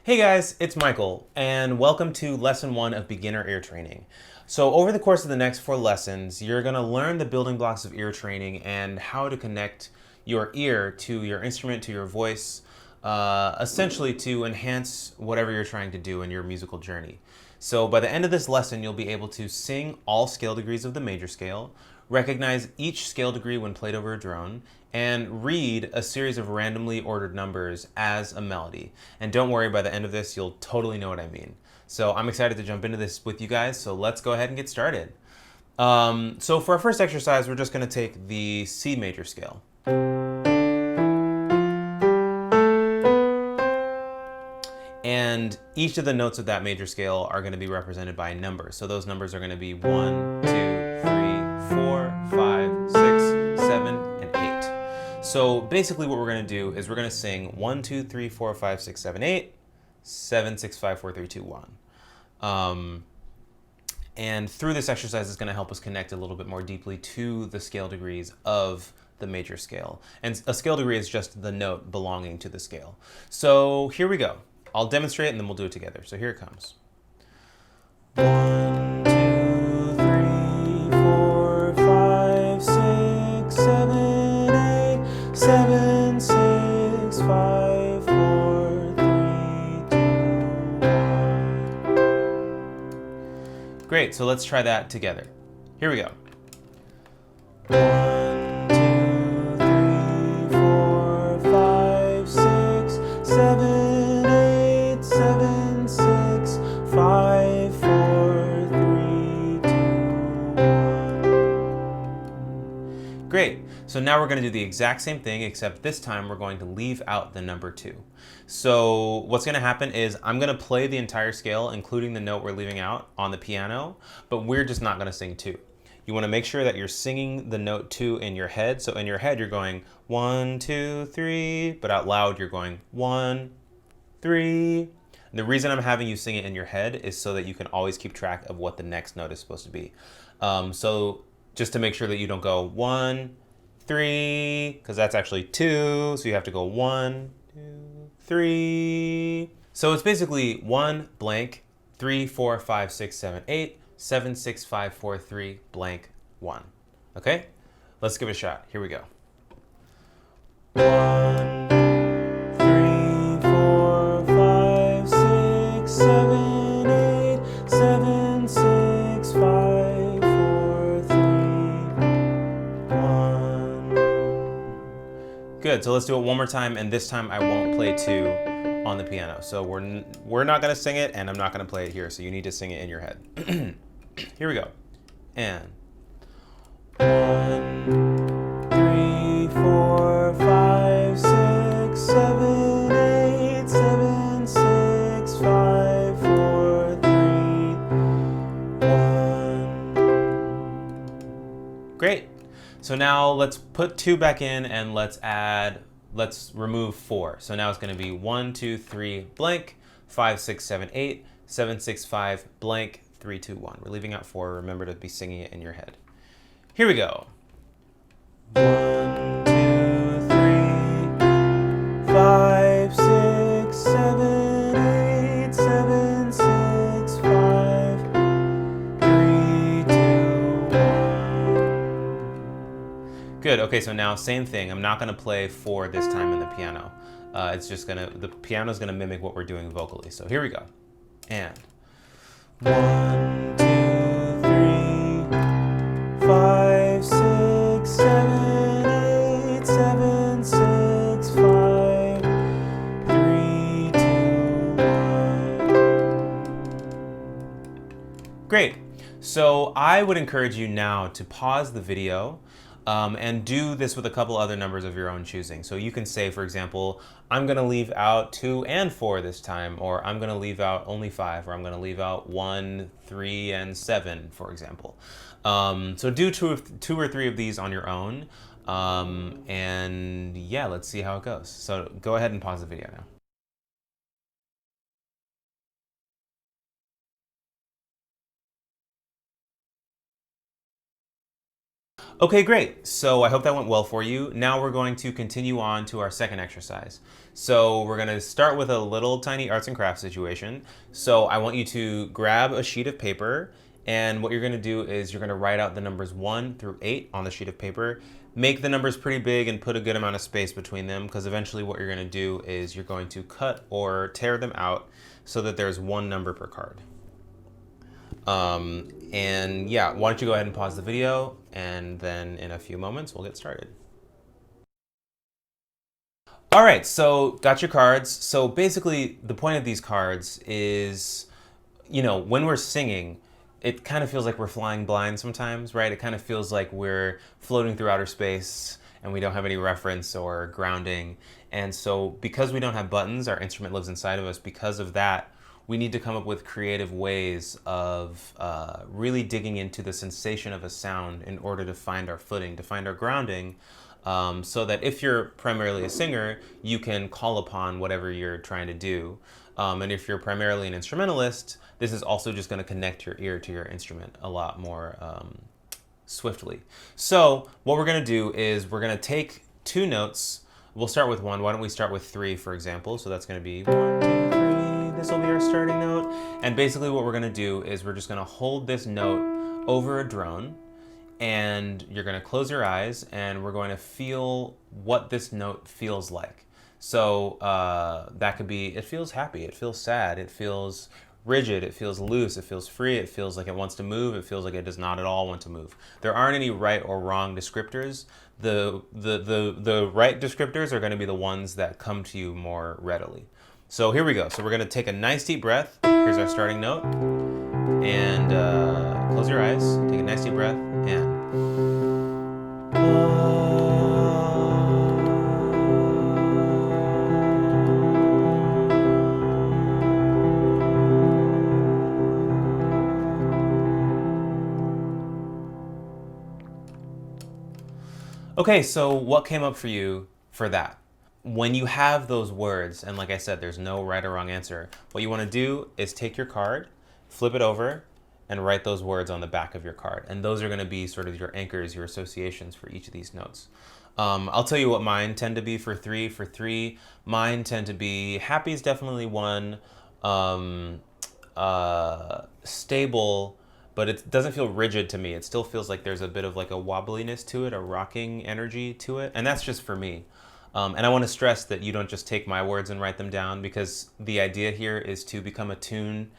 Hey guys, it's Michael, and welcome to Lesson 1 of Beginner Ear Training. So over the course of the next 4 lessons, you're going to learn the building blocks of ear training and how to connect your ear to your instrument, to your voice, essentially to enhance whatever you're trying to do in your musical journey. So by the end of this lesson, you'll be able to sing all scale degrees of the major scale, recognize each scale degree when played over a drone, and read a series of randomly ordered numbers as a melody. And don't worry, by the end of this, you'll totally know what I mean. So I'm excited to jump into this with you guys, so let's go ahead and get started. So for our first exercise, we're just going to take the C major scale. And each of the notes of that major scale are going to be represented by a number. So those numbers are going to be 1, 2, 3, 4, 5, 6, 7, and 8. So basically what we're going to do is we're going to sing 1, 2, 3, 4, 5, 6, 7, 8, 7, 6, 5, 4, 3, 2, 1. And through this exercise is going to help us connect a little bit more deeply to the scale degrees of the major scale. And a scale degree is just the note belonging to the scale. So here we go. I'll demonstrate and then we'll do it together. So here it comes. 1, 2, 3, 4, 5, 6, 7, 8, 7, 6, 5, 4, 3, 2, 1. Great, so let's try that together. Here we go. 1, 2, 3, 4, 5, 6, 7, 7, 6, 5, 4, 3, 2, 1. Great. So now we're going to do the exact same thing, except this time we're going to leave out the number 2. So what's going to happen is I'm going to play the entire scale, including the note we're leaving out, on the piano, but we're just not going to sing 2. You want to make sure that you're singing the note 2 in your head. So in your head, you're going 1, 2, 3, but out loud, you're going 1, 3. The reason I'm having you sing it in your head is so that you can always keep track of what the next note is supposed to be. So just to make sure that you don't go 1, 3, because that's actually 2, so you have to go 1, 2, 3. So it's basically 1 blank, 3, 4, 5, 6, 7, 8, 7, 6, 5, 4, 3 blank 1. Okay? Let's give it a shot. Here we go. 1, 3, 4, 5, 6, 7, 8, 7, 6, 5, 4, 3, 1. Good, so let's do it one more time, and this time I won't play 2 on the piano. So we're not going to sing it, and I'm not going to play it here, so you need to sing it in your head. Here we go. And 1, 3, 4, 5, 6, 7, 8, 7, 6, 5, 4, 3, 1. Great. So now let's put 2 back in and let's remove 4. So now it's going to be 1, 2, 3 blank, 5, 6, 7, 8, 7, 6, 5 blank, 3, 2, 1. We're leaving out 4. Remember to be singing it in your head. Here we go. 1, 2, 3, 5, 6, 7, 8, 7, 6, 5, 3, 2, 1. Good. Okay, so now same thing. I'm not going to play 4 this time in the piano. The piano's going to mimic what we're doing vocally. So here we go. And 1, 2, 3, 5, 6, 7, 8, 7, 6, 5, 3, 2, 1. Great. So I would encourage you now to pause the video and do this with a couple other numbers of your own choosing. So you can say, for example, I'm going to leave out 2 and 4 this time, or I'm going to leave out only 5, or I'm going to leave out 1, 3, and 7, for example. So do two or three of these on your own, and yeah, let's see how it goes. So go ahead and pause the video now. Okay, great. So I hope that went well for you. Now we're going to continue on to our second exercise. So we're going to start with a little tiny arts and crafts situation. So I want you to grab a sheet of paper, and what you're going to do is you're going to write out the numbers 1 through 8 on the sheet of paper. Make the numbers pretty big and put a good amount of space between them, because eventually what you're going to do is you're going to cut or tear them out so that there's one number per card. And yeah, why don't you go ahead and pause the video, and then in a few moments we'll get started. All right, so got your cards. So basically the point of these cards is, you know, when we're singing, it kind of feels like we're flying blind sometimes, right? It kind of feels like we're floating through outer space and we don't have any reference or grounding. And so because we don't have buttons, our instrument lives inside of us. Because of that, we need to come up with creative ways of really digging into the sensation of a sound in order to find our footing, to find our grounding, so that if you're primarily a singer, you can call upon whatever you're trying to do. And if you're primarily an instrumentalist, this is also just going to connect your ear to your instrument a lot more swiftly. So what we're going to do is we're going to take two notes. We'll start with one. Why don't we start with 3, for example? So that's going to be 1, 2, 3. This will be our starting note. And basically what we're going to do is we're just going to hold this note over a drone, and you're going to close your eyes, and we're going to feel what this note feels like. So that could be, it feels happy, it feels sad, it feels rigid, it feels loose, it feels free, it feels like it wants to move, it feels like it does not at all want to move. There aren't any right or wrong descriptors. The right descriptors are going to be the ones that come to you more readily. So here we go. So we're going to take a nice deep breath. Here's our starting note. And close your eyes, take a nice deep breath, and okay, so what came up for you for that? When you have those words, and like I said, there's no right or wrong answer, what you want to do is take your card, flip it over, and write those words on the back of your card. And those are going to be sort of your anchors, your associations for each of these notes. I'll tell you what mine tend to be for 3. For 3, mine tend to be, happy is definitely one, stable, but it doesn't feel rigid to me. It still feels like there's a bit of like a wobbliness to it, a rocking energy to it. And that's just for me. And I want to stress that you don't just take my words and write them down, because the idea here is to become attuned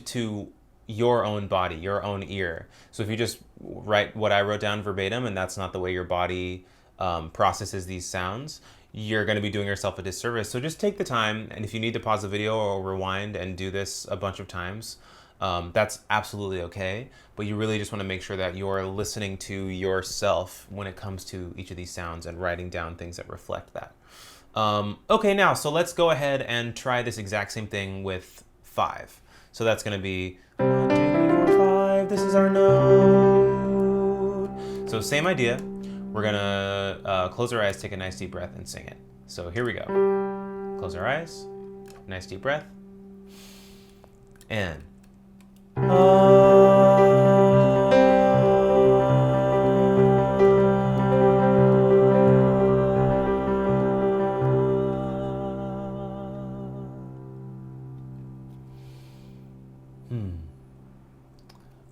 to your own body, your own ear. So if you just write what I wrote down verbatim, and that's not the way your body processes these sounds, you're going to be doing yourself a disservice. So just take the time, and if you need to pause the video or rewind and do this a bunch of times, that's absolutely okay. But you really just want to make sure that you're listening to yourself when it comes to each of these sounds and writing down things that reflect that. Okay, now, so let's go ahead and try this exact same thing with 5. So that's going to be 1, 2, 3, 4, 5. This is our note. So same idea. We're going to close our eyes, take a nice deep breath, and sing it. So here we go. Close our eyes. Nice deep breath. And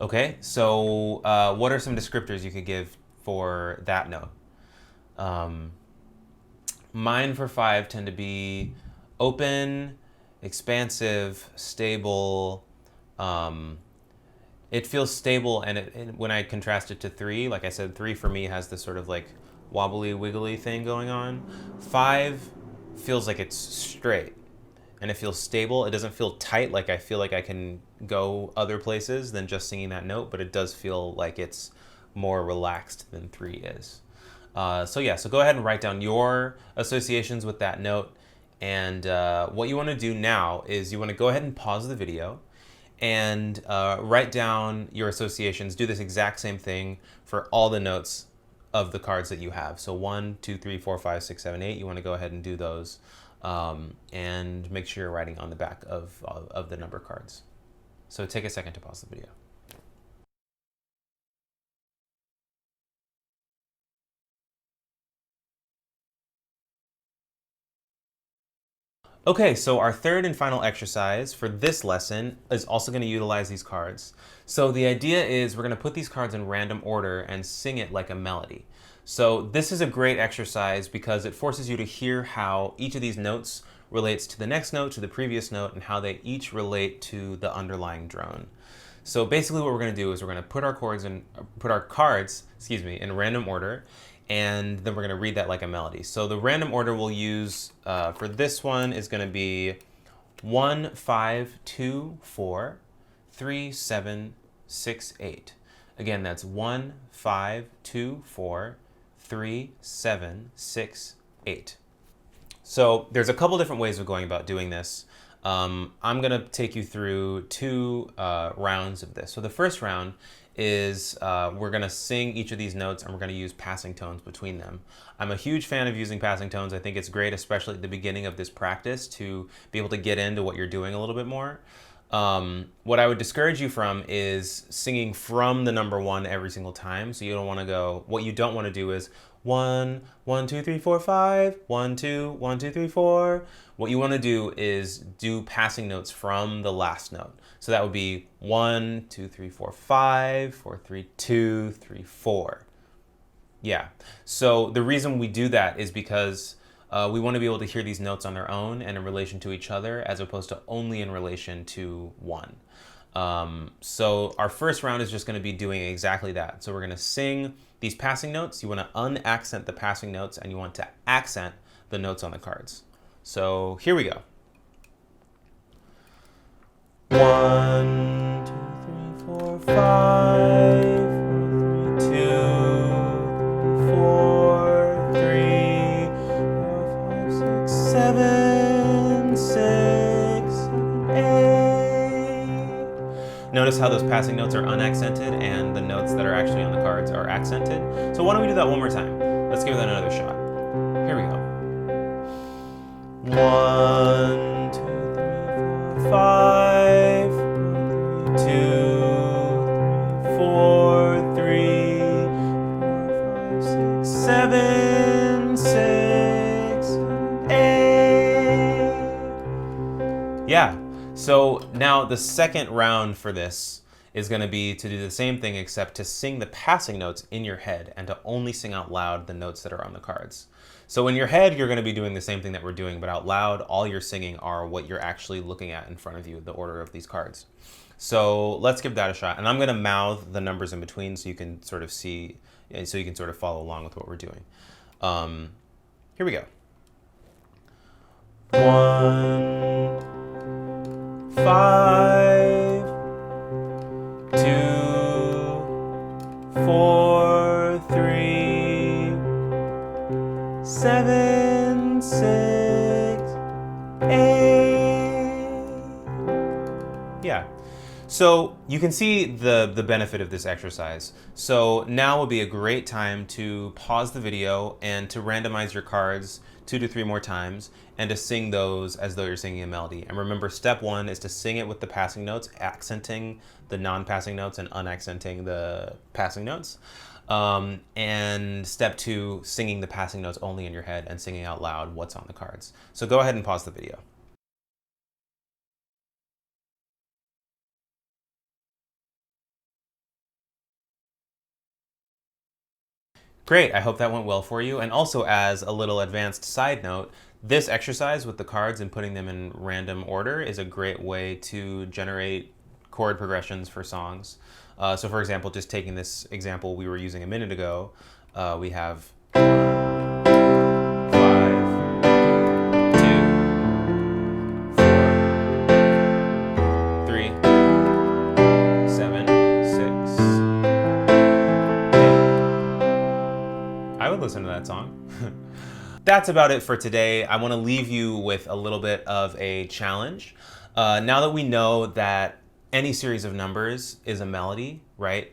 okay, so what are some descriptors you could give for that note? Mine for 5 tend to be open, expansive, stable. It feels stable, and when I contrast it to 3, like I said, 3 for me has this sort of like wobbly, wiggly thing going on. 5 feels like it's straight, and it feels stable. It doesn't feel tight, like I feel like I can go other places than just singing that note, but it does feel like it's more relaxed than 3 is. So yeah, so go ahead and write down your associations with that note. And what you want to do now is you want to go ahead and pause the video and write down your associations. Do this exact same thing for all the notes of the cards that you have. So 1, 2, 3, 4, 5, 6, 7, 8. You want to go ahead and do those, and make sure you're writing on the back of the number cards. So take a second to pause the video. Okay, so our third and final exercise for this lesson is also going to utilize these cards. So the idea is we're going to put these cards in random order and sing it like a melody. So this is a great exercise because it forces you to hear how each of these notes relates to the next note, to the previous note, and how they each relate to the underlying drone. So basically what we're going to do is we're going to put our cards, in random order, and then we're going to read that like a melody. So the random order we'll use for this one is going to be 1, 5, 2, 4, 3, 7, 6, 8. Again, that's 1, 5, 2, 4, 3, 7, 6, 8. So there's a couple different ways of going about doing this. I'm going to take you through two rounds of this. So the first round is we're going to sing each of these notes and we're going to use passing tones between them. I'm a huge fan of using passing tones. I think it's great, especially at the beginning of this practice, to be able to get into what you're doing a little bit more. What I would discourage you from is singing from the number 1 every single time. So you don't want to go, what you don't want to do is 1, 1, 2, 3, 4, 5, 1, 2, 1, 2, 3, 4. What you want to do is do passing notes from the last note. So that would be 1, 2, 3, 4, 5, 4, 3, 2, 3, 4. Yeah. So the reason we do that is because we want to be able to hear these notes on their own and in relation to each other, as opposed to only in relation to one. So our first round is just going to be doing exactly that. So we're going to sing these passing notes. You want to unaccent the passing notes and you want to accent the notes on the cards. So here we go. 1, 2, 3, 4, 5, 4, 3, 2, 4, 3, 4, 5, 6, 7, 6, 8. Notice how those passing notes are unaccented and the notes that are actually on the cards are accented. So why don't we do that one more time? Let's give that another shot. Here we go. 1, 2, 3, 4, 5, 2, 4, 3, 4, 5, 6, 7, 6, 8. Yeah. So now the second round for this is going to be to do the same thing, except to sing the passing notes in your head and to only sing out loud the notes that are on the cards. So in your head, you're going to be doing the same thing that we're doing, but out loud, all you're singing are what you're actually looking at in front of you, the order of these cards. So let's give that a shot. And I'm going to mouth the numbers in between so you can sort of see, so you can sort of follow along with what we're doing. Here we go. 1, 5, 2, 4, 3, 7, 6, 8. Yeah. So you can see the benefit of this exercise. So now would be a great time to pause the video and to randomize your cards 2 to 3 more times and to sing those as though you're singing a melody. And remember, step 1 is to sing it with the passing notes, accenting the non-passing notes and unaccenting the passing notes. And step 2, singing the passing notes only in your head and singing out loud what's on the cards. So go ahead and pause the video. Great, I hope that went well for you. And also, as a little advanced side note, this exercise with the cards and putting them in random order is a great way to generate chord progressions for songs. So for example, just taking this example we were using a minute ago, we have 5, 2, 4, 3, 7, 6, 8. I would listen to that song. That's about it for today. I want to leave you with a little bit of a challenge. Now that we know that any series of numbers is a melody, right?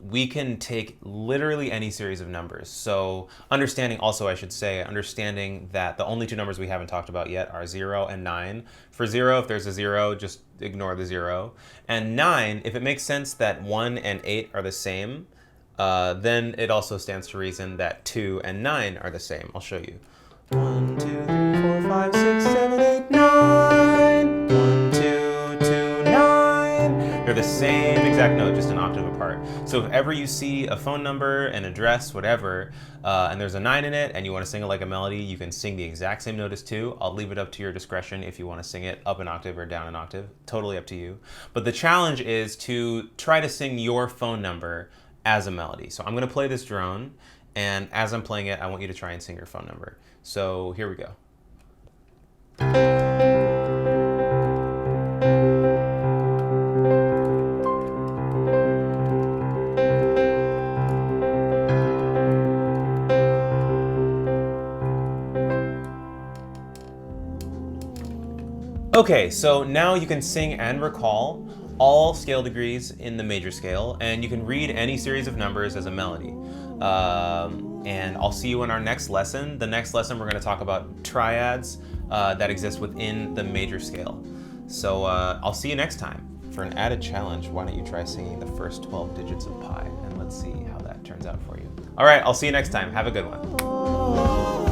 We can take literally any series of numbers. So understanding also, I should say, understanding that the only 2 numbers we haven't talked about yet are 0 and 9. For 0, if there's a 0, just ignore the 0. And 9, if it makes sense that 1 and 8 are the same, then it also stands to reason that 2 and 9 are the same. I'll show you. 1, 2, 3, 4, 5, 6, 7, They're the same exact note, just an octave apart. So if ever you see a phone number, an address, whatever, and there's a 9 in it and you want to sing it like a melody, you can sing the exact same note as 2. I'll leave it up to your discretion if you want to sing it up an octave or down an octave. Totally up to you. But the challenge is to try to sing your phone number as a melody. So I'm going to play this drone, and as I'm playing it, I want you to try and sing your phone number. So here we go. Okay, so now you can sing and recall all scale degrees in the major scale, and you can read any series of numbers as a melody. And I'll see you in our next lesson. The next lesson we're going to talk about triads that exist within the major scale. So I'll see you next time. For an added challenge, why don't you try singing the first 12 digits of pi, and let's see how that turns out for you. All right, I'll see you next time. Have a good one.